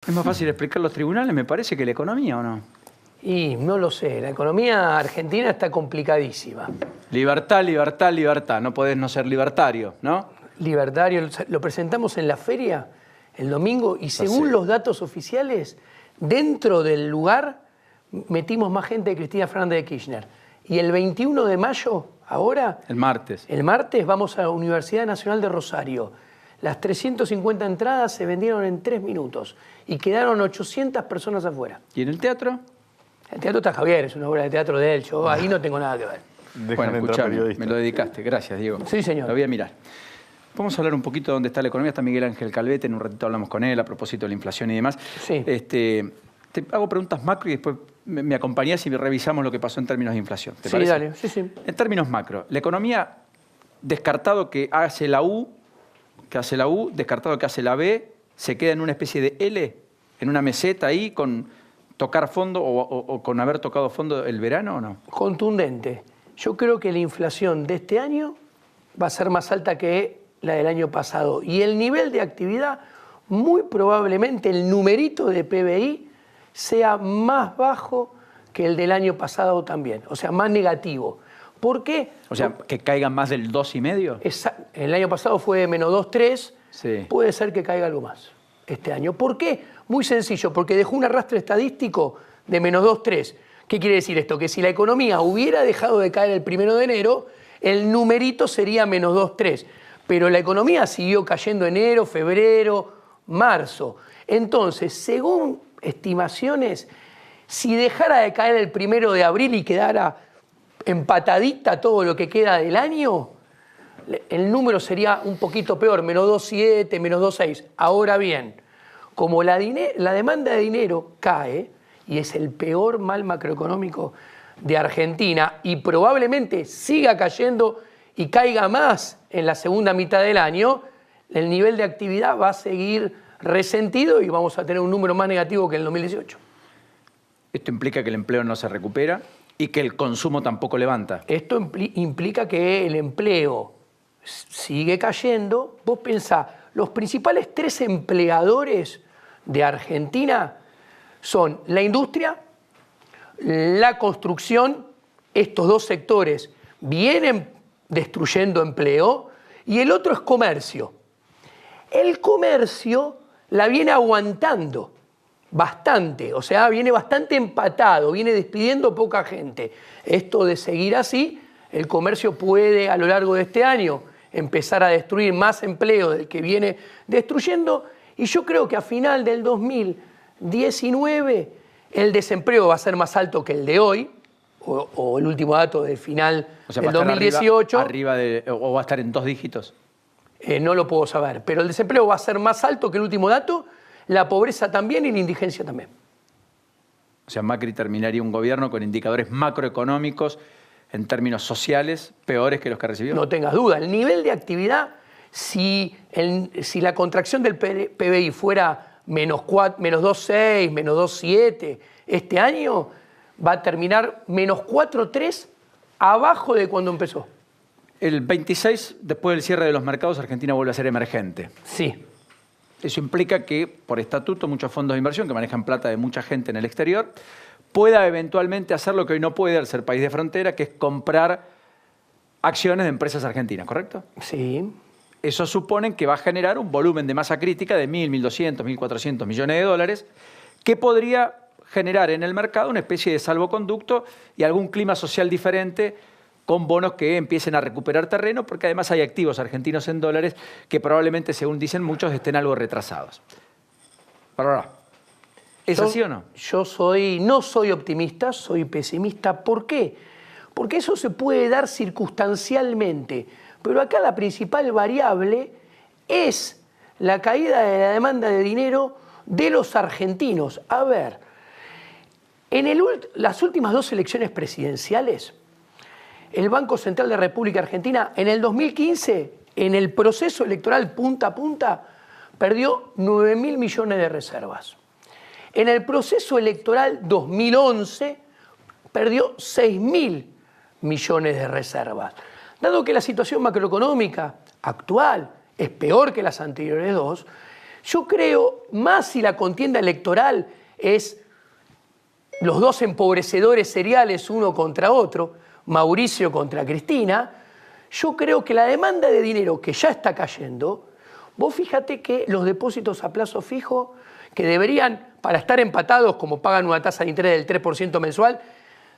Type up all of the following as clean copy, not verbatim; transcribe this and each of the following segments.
¿Es más fácil explicar los tribunales, me parece, que la economía o no? Y no lo sé, la economía argentina está complicadísima. Libertad, libertad, libertad. No podés no ser libertario, ¿no? Libertario, lo presentamos en la feria el domingo y según los datos oficiales, dentro del lugar metimos más gente de Cristina Fernández de Kirchner. Y el 21 de mayo, ahora... El martes, vamos a la Universidad Nacional de Rosario. Las 350 entradas se vendieron en 3 minutos y quedaron 800 personas afuera. ¿Y en el teatro? El teatro está Javier, es una obra de teatro de él. Yo ahí no tengo nada que ver. Bueno, escuchame, me lo dedicaste. Gracias, Diego. Sí, señor. Lo voy a mirar. Vamos a hablar un poquito de dónde está la economía. Está Miguel Ángel Calvete, en un ratito hablamos con él a propósito de la inflación y demás. Sí. Te hago preguntas macro y después me acompañás y revisamos lo que pasó en términos de inflación. ¿Te parece? Dale. Sí. En términos macro, la economía, descartado que hace la U, descartado que hace la B, se queda en una especie de L, en una meseta ahí con tocar fondo o con haber tocado fondo el verano o no. Contundente. Yo creo que la inflación de este año va a ser más alta que la del año pasado. Y el nivel de actividad, muy probablemente el numerito de PBI sea más bajo que el del año pasado también. O sea, más negativo. ¿Por qué? O sea, que caiga más del 2,5. El año pasado fue menos 2,3. Sí. Puede ser que caiga algo más este año. ¿Por qué? Muy sencillo, porque dejó un arrastre estadístico de menos 2,3. ¿Qué quiere decir esto? Que si la economía hubiera dejado de caer el 1 de enero, el numerito sería menos 2,3. Pero la economía siguió cayendo enero, febrero, marzo. Entonces, según estimaciones, si dejara de caer el 1 de abril y quedara empatadita todo lo que queda del año, el número sería un poquito peor, menos 2,7, menos 2,6. Ahora bien, como la demanda de dinero cae, y es el peor mal macroeconómico de Argentina, y probablemente siga cayendo y caiga más en la segunda mitad del año, el nivel de actividad va a seguir resentido y vamos a tener un número más negativo que en el 2018. Esto implica que el empleo no se recupera y que el consumo tampoco levanta. Esto implica que el empleo sigue cayendo. Vos pensá, los principales 3 empleadores de Argentina son la industria, la construcción, estos 2 sectores vienen destruyendo empleo, y el otro es comercio. El comercio la viene aguantando bastante, o sea, viene bastante empatado, viene despidiendo poca gente. Esto de seguir así, el comercio puede a lo largo de este año empezar a destruir más empleo del que viene destruyendo, y yo creo que a final del 2019 el desempleo va a ser más alto que el de hoy, o el último dato del final del 2018. ¿O va a estar en 2 dígitos? No lo puedo saber, pero el desempleo va a ser más alto que el último dato, la pobreza también y la indigencia también. O sea, Macri terminaría un gobierno con indicadores macroeconómicos en términos sociales peores que los que recibió. No tengas duda, el nivel de actividad, si la contracción del PBI fuera menos 2,6, menos 2,7 este año, va a terminar menos 4,3 abajo de cuando empezó. El 26, después del cierre de los mercados, Argentina vuelve a ser emergente. Sí. Eso implica que, por estatuto, muchos fondos de inversión que manejan plata de mucha gente en el exterior pueda eventualmente hacer lo que hoy no puede al ser país de frontera, que es comprar acciones de empresas argentinas, ¿correcto? Sí. Eso supone que va a generar un volumen de masa crítica de 1.000, 1.200, 1.400 millones de dólares, que podría generar en el mercado una especie de salvoconducto y algún clima social diferente con bonos que empiecen a recuperar terreno, porque además hay activos argentinos en dólares que probablemente, según dicen muchos, estén algo retrasados. ¿Es así o no? Yo no soy optimista, soy pesimista. ¿Por qué? Porque eso se puede dar circunstancialmente. Pero acá la principal variable es la caída de la demanda de dinero de los argentinos. A ver, en las últimas 2 elecciones presidenciales, el Banco Central de la República Argentina, en el 2015, en el proceso electoral punta a punta, perdió 9.000 millones de reservas. En el proceso electoral 2011, perdió 6.000 millones de reservas. Dado que la situación macroeconómica actual es peor que las anteriores 2, Yo creo, más si la contienda electoral es los dos empobrecedores seriales uno contra otro, Mauricio contra Cristina, yo creo que la demanda de dinero que ya está cayendo, vos fíjate que los depósitos a plazo fijo, que deberían, para estar empatados, como pagan una tasa de interés del 3% mensual,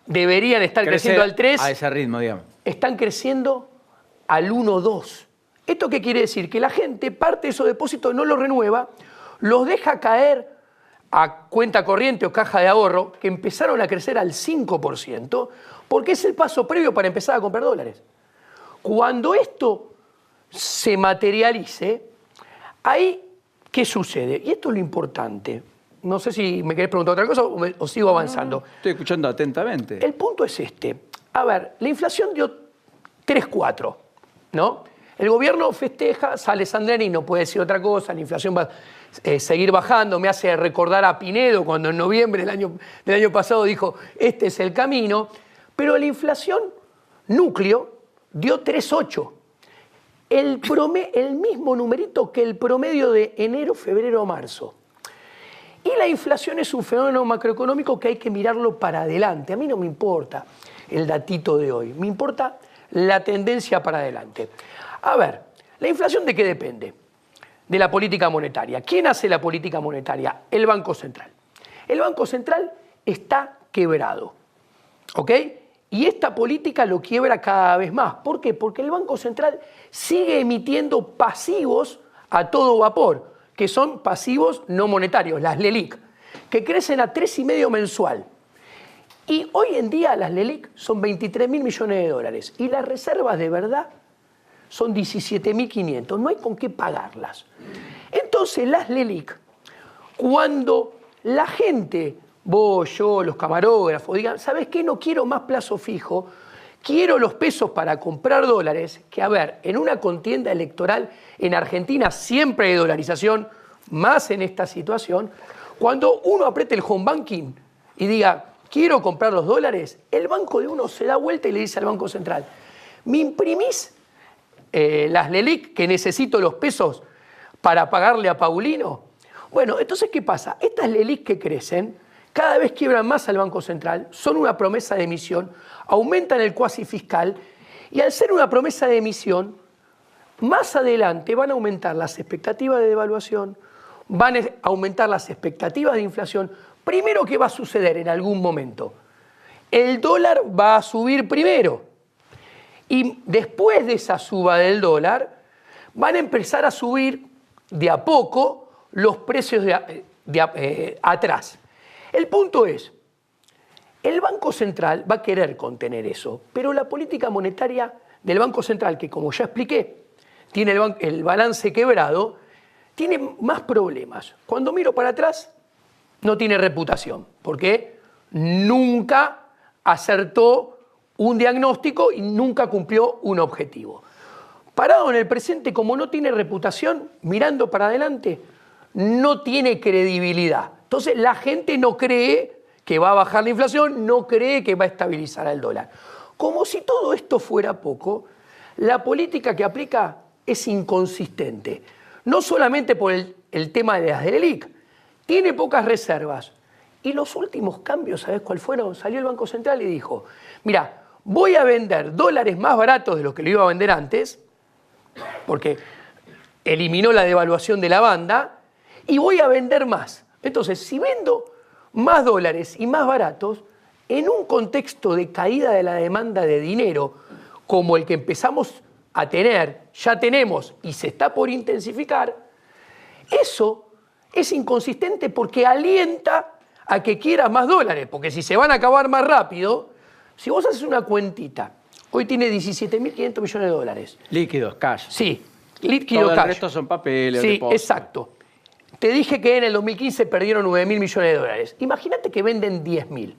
deberían estar creciendo al 3%. A ese ritmo, digamos. Están creciendo al 1,2%. ¿Esto qué quiere decir? Que la gente parte de esos depósitos, no los renueva, los deja caer a cuenta corriente o caja de ahorro, que empezaron a crecer al 5%, porque es el paso previo para empezar a comprar dólares. Cuando esto se materialice, ahí, ¿qué sucede? Y esto es lo importante. No sé si me querés preguntar otra cosa o sigo avanzando. Estoy escuchando atentamente. El punto es este. A ver, la inflación dio 3,4, ¿no? El gobierno festeja, sale Sandrini, no puede decir otra cosa, la inflación va a seguir bajando. Me hace recordar a Pinedo cuando en noviembre del año pasado dijo, este es el camino. Pero la inflación núcleo dio 3,8. El mismo numerito que el promedio de enero, febrero, marzo. Y la inflación es un fenómeno macroeconómico que hay que mirarlo para adelante. A mí no me importa el datito de hoy, me importa la tendencia para adelante. A ver, ¿la inflación de qué depende? De la política monetaria. ¿Quién hace la política monetaria? El Banco Central. El Banco Central está quebrado, ¿ok? Y esta política lo quiebra cada vez más. ¿Por qué? Porque el Banco Central sigue emitiendo pasivos a todo vapor, que son pasivos no monetarios, las LELIQ, que crecen a 3,5 mensual. Y hoy en día las LELIQ son 23.000 millones de dólares y las reservas de verdad son 17.500, no hay con qué pagarlas. Entonces las LELIQ, cuando la gente, vos, yo, los camarógrafos, digan, ¿sabes qué? No quiero más plazo fijo, quiero los pesos para comprar dólares, que a ver, en una contienda electoral en Argentina siempre hay dolarización, más en esta situación, cuando uno apriete el home banking y diga, quiero comprar los dólares, el banco de uno se da vuelta y le dice al Banco Central, ¿me imprimís las LELIQ que necesito los pesos para pagarle a Paulino? Bueno, entonces, ¿qué pasa? Estas LELIQ que crecen, cada vez quiebran más al Banco Central, son una promesa de emisión, aumentan el cuasi fiscal y al ser una promesa de emisión, más adelante van a aumentar las expectativas de devaluación, van a aumentar las expectativas de inflación. Primero, ¿qué va a suceder en algún momento? El dólar va a subir primero. Y después de esa suba del dólar, van a empezar a subir de a poco los precios atrás. El punto es, el Banco Central va a querer contener eso, pero la política monetaria del Banco Central, que como ya expliqué, tiene el balance quebrado, tiene más problemas. Cuando miro para atrás, no tiene reputación, porque nunca acertó un diagnóstico y nunca cumplió un objetivo. Parado en el presente, como no tiene reputación, mirando para adelante, no tiene credibilidad. Entonces la gente no cree que va a bajar la inflación, no cree que va a estabilizar el dólar. Como si todo esto fuera poco, la política que aplica es inconsistente. No solamente por el tema de las LELIQ, tiene pocas reservas. Y los últimos cambios, ¿sabés cuál fueron? Salió el Banco Central y dijo, mira, voy a vender dólares más baratos de los que lo iba a vender antes, porque eliminó la devaluación de la banda, y voy a vender más. Entonces, si vendo más dólares y más baratos, en un contexto de caída de la demanda de dinero, como el que empezamos a tener, ya tenemos y se está por intensificar, eso es inconsistente porque alienta a que quieras más dólares, porque si se van a acabar más rápido, si vos haces una cuentita, hoy tiene 17.500 millones de dólares. Líquidos, cash. Sí, líquido Todo cash. El resto son papeles. Sí, depósitos. exacto. Te dije que en el 2015 perdieron 9.000 millones de dólares. Imagínate que venden 10.000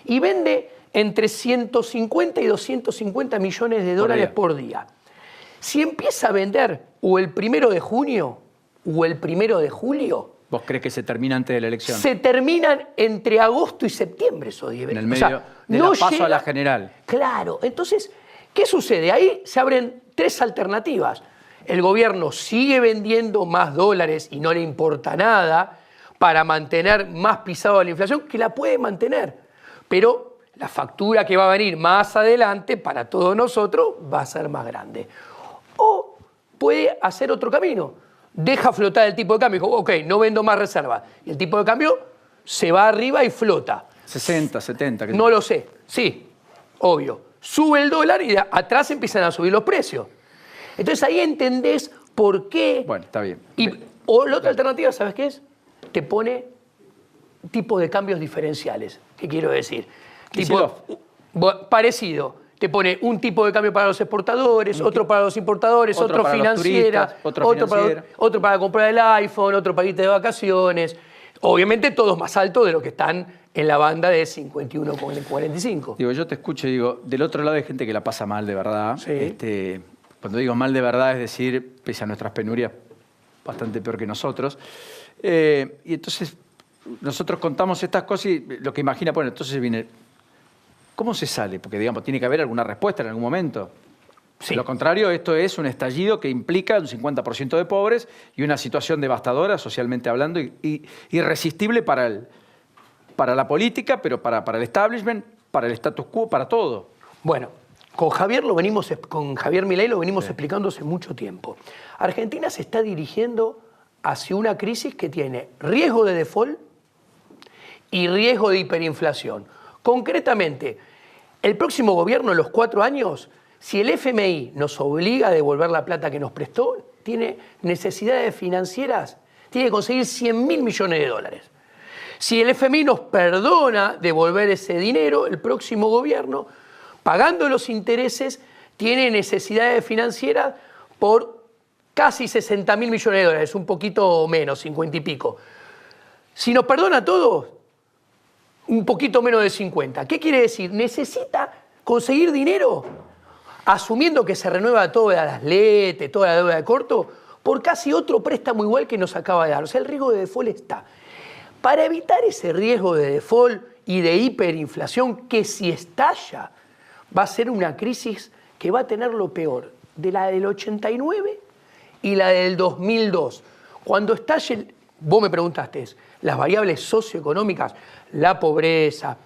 y vende entre 150 y 250 millones de dólares por día. Si empieza a vender o el 1 de junio o el 1 de julio, ¿Vos crees que se termina antes de la elección? se terminan entre agosto y septiembre esos 10. En el medio de la paso a la general. Claro. Entonces, ¿qué sucede? Ahí se abren tres alternativas. El gobierno sigue vendiendo más dólares y no le importa nada para mantener más pisado la inflación, que la puede mantener. Pero la factura que va a venir más adelante para todos nosotros va a ser más grande. O puede hacer otro camino. Deja flotar el tipo de cambio. Dijo, ok, no vendo más reservas. Y el tipo de cambio se va arriba y flota. 60, 70. No lo sé. Sí, obvio. Sube el dólar y de atrás empiezan a subir los precios. Entonces ahí entendés por qué. Bueno, está bien. O la otra alternativa, ¿sabes qué es? Te pone tipos de cambios diferenciales. ¿Qué quiero decir? Parecido. Te pone un tipo de cambio para los exportadores, otro para los importadores, otro financiera, otro para comprar el iPhone, otro para irte de vacaciones. Obviamente todos más altos de lo que están en la banda de 51 con 45. Digo, yo te escucho y digo, del otro lado hay gente que la pasa mal de verdad. Sí. Cuando digo mal de verdad, es decir, pese a nuestras penurias, bastante peor que nosotros. Y entonces nosotros contamos estas cosas y lo que imagina, bueno, entonces viene, ¿cómo se sale? Porque, digamos, tiene que haber alguna respuesta en algún momento. Sí. De lo contrario, esto es un estallido que implica un 50% de pobres y una situación devastadora, socialmente hablando, y irresistible para la política, pero para el establishment, para el status quo, para todo. Bueno, con Javier Milei lo venimos explicando hace mucho tiempo. Argentina se está dirigiendo hacia una crisis que tiene riesgo de default y riesgo de hiperinflación. Concretamente, el próximo gobierno, en los 4 años, si el FMI nos obliga a devolver la plata que nos prestó, tiene necesidades financieras, tiene que conseguir 100.000 millones de dólares. Si el FMI nos perdona devolver ese dinero, el próximo gobierno, pagando los intereses, tiene necesidades financieras por casi 60.000 millones de dólares, un poquito menos, 50 y pico. Si nos perdona todo, un poquito menos de 50. ¿Qué quiere decir? Necesita conseguir dinero, asumiendo que se renueva todas las LETE, toda la deuda de corto, por casi otro préstamo igual que nos acaba de dar. O sea, el riesgo de default está. Para evitar ese riesgo de default y de hiperinflación, que si estalla, va a ser una crisis que va a tener lo peor de la del 89 y la del 2002. Cuando estalle, vos me preguntaste, las variables socioeconómicas, la pobreza,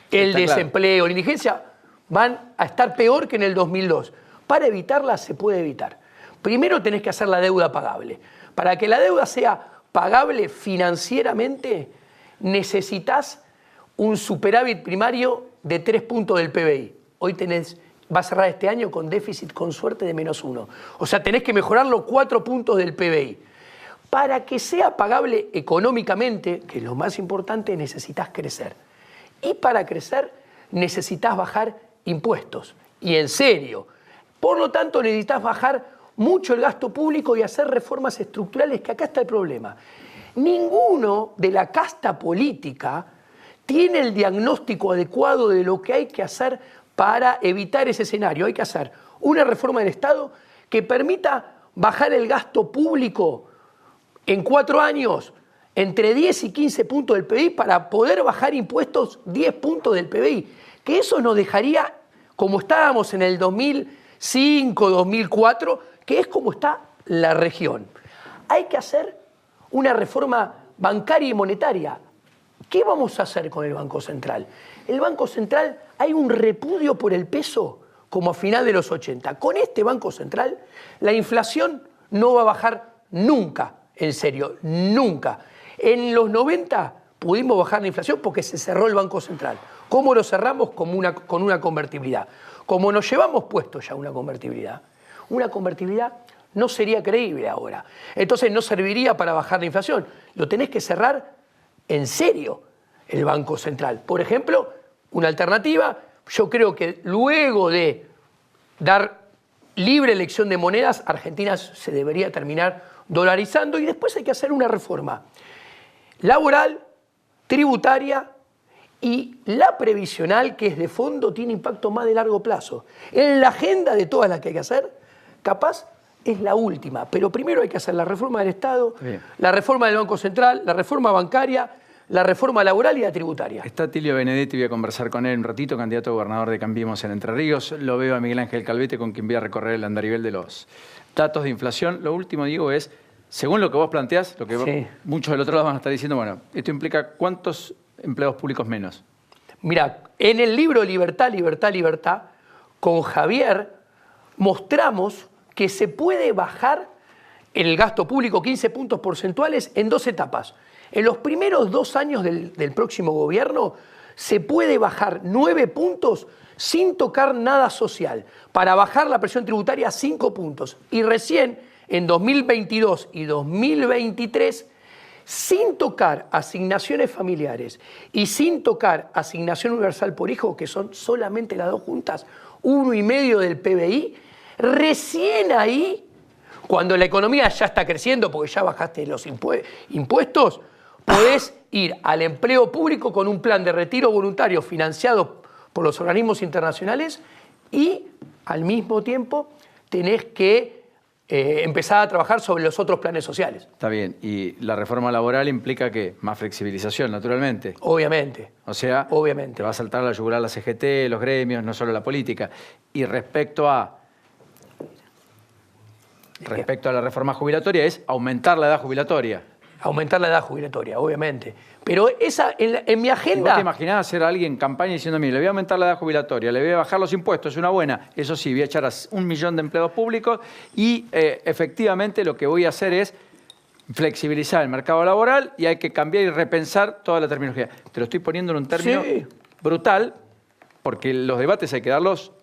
el desempleo, la indigencia, van a estar peor que en el 2002. Para evitarlas se puede evitar. Primero tenés que hacer la deuda pagable. Para que la deuda sea pagable financieramente, necesitas un superávit primario de 3 puntos del PBI. Hoy va a cerrar este año con déficit con suerte de -1. O sea, tenés que mejorarlo 4 puntos del PBI. Para que sea pagable económicamente, que es lo más importante, necesitas crecer. Y para crecer necesitas bajar impuestos. Y en serio. Por lo tanto, necesitas bajar mucho el gasto público y hacer reformas estructurales, que acá está el problema. Ninguno de la casta política tiene el diagnóstico adecuado de lo que hay que hacer para evitar ese escenario. Hay que hacer una reforma del Estado que permita bajar el gasto público en 4 años entre 10 y 15 puntos del PBI para poder bajar impuestos 10 puntos del PBI. Que eso nos dejaría como estábamos en el 2005, 2004, que es como está la región. Hay que hacer una reforma bancaria y monetaria. ¿Qué vamos a hacer con el Banco Central? El Banco Central, hay un repudio por el peso como a final de los 80. Con este Banco Central, la inflación no va a bajar nunca, en serio, nunca. En los 90 pudimos bajar la inflación porque se cerró el Banco Central. ¿Cómo lo cerramos? Con una convertibilidad. Como nos llevamos puesto ya una convertibilidad no sería creíble ahora. Entonces no serviría para bajar la inflación. Lo tenés que cerrar en serio el Banco Central. Por ejemplo, una alternativa, yo creo que luego de dar libre elección de monedas, Argentina se debería terminar dolarizando y después hay que hacer una reforma laboral, tributaria y la previsional, que es de fondo, tiene impacto más de largo plazo. En la agenda de todas las que hay que hacer, capaz es la última, pero primero hay que hacer la reforma del Estado, la reforma del Banco Central, la reforma bancaria, la reforma laboral y la tributaria. Está Tilio Benedetti, voy a conversar con él un ratito, candidato a gobernador de Cambiemos en Entre Ríos. Lo veo a Miguel Ángel Calvete, con quien voy a recorrer el andarivel de los datos de inflación. Lo último, digo, es, según lo que vos planteás, lo que Sí. muchos del otro lado van a estar diciendo, bueno, esto implica ¿cuántos empleos públicos menos? Mira, en el libro Libertad, Libertad, Libertad, con Javier mostramos que se puede bajar el gasto público 15 puntos porcentuales en 2 etapas. En los primeros 2 años del próximo gobierno se puede bajar 9 puntos sin tocar nada social, para bajar la presión tributaria 5 puntos. Y recién en 2022 y 2023, sin tocar asignaciones familiares y sin tocar asignación universal por hijo, que son solamente las dos juntas, 1,5% del PBI, recién ahí, cuando la economía ya está creciendo, porque ya bajaste los impuestos, podés ir al empleo público con un plan de retiro voluntario financiado por los organismos internacionales y al mismo tiempo tenés que empezar a trabajar sobre los otros planes sociales. Está bien, y la reforma laboral implica que más flexibilización, naturalmente. Obviamente. O sea, Obviamente. te va a saltar la yugular la CGT, los gremios, no solo la política. Y respecto a la reforma jubilatoria es aumentar la edad jubilatoria. Aumentar la edad jubilatoria, obviamente. Pero esa, en mi agenda... ¿Vos te imaginás hacer a alguien en campaña diciendo, mire, le voy a aumentar la edad jubilatoria, le voy a bajar los impuestos, es una buena? Eso sí, voy a echar a 1 millón de empleados públicos y efectivamente lo que voy a hacer es flexibilizar el mercado laboral y hay que cambiar y repensar toda la terminología. Te lo estoy poniendo en un término brutal, porque los debates hay que darlos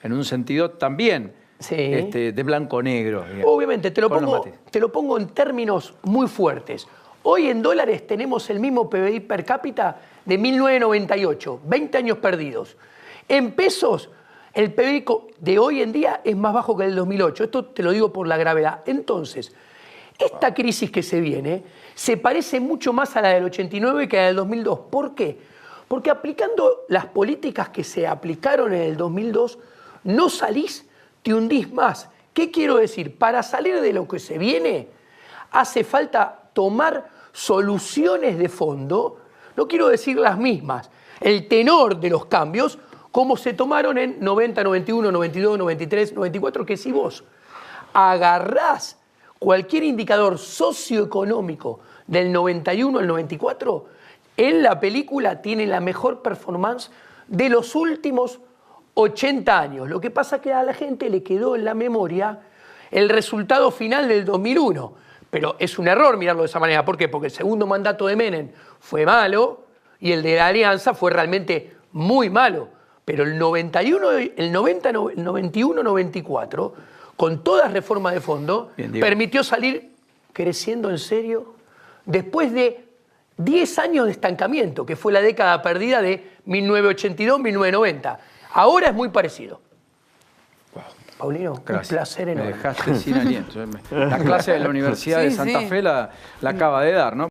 en un sentido también de blanco-negro. Obviamente, te lo pongo en términos muy fuertes. Hoy en dólares tenemos el mismo PBI per cápita de 1998, 20 años perdidos. En pesos, el PBI de hoy en día es más bajo que el del 2008. Esto te lo digo por la gravedad. Entonces, esta crisis que se viene se parece mucho más a la del 89 que a la del 2002. ¿Por qué? Porque aplicando las políticas que se aplicaron en el 2002, no salís, te hundís más. ¿Qué quiero decir? Para salir de lo que se viene, hace falta tomar soluciones de fondo, no quiero decir las mismas, el tenor de los cambios, como se tomaron en 90, 91, 92, 93, 94, que si vos agarrás cualquier indicador socioeconómico del 91 al 94, en la película tiene la mejor performance de los últimos 80 años. Lo que pasa es que a la gente le quedó en la memoria el resultado final del 2001. Pero es un error mirarlo de esa manera. ¿Por qué? Porque el segundo mandato de Menem fue malo y el de la Alianza fue realmente muy malo. Pero el 91, el 90, 91, 94, con todas reformas de fondo, permitió salir creciendo en serio después de 10 años de estancamiento, que fue la década perdida de 1982-1990. Ahora es muy parecido. Paulino, gracias. Un placer enorme. Me dejaste sin aliento. La clase de la Universidad de Santa Fe la acaba de dar, ¿no?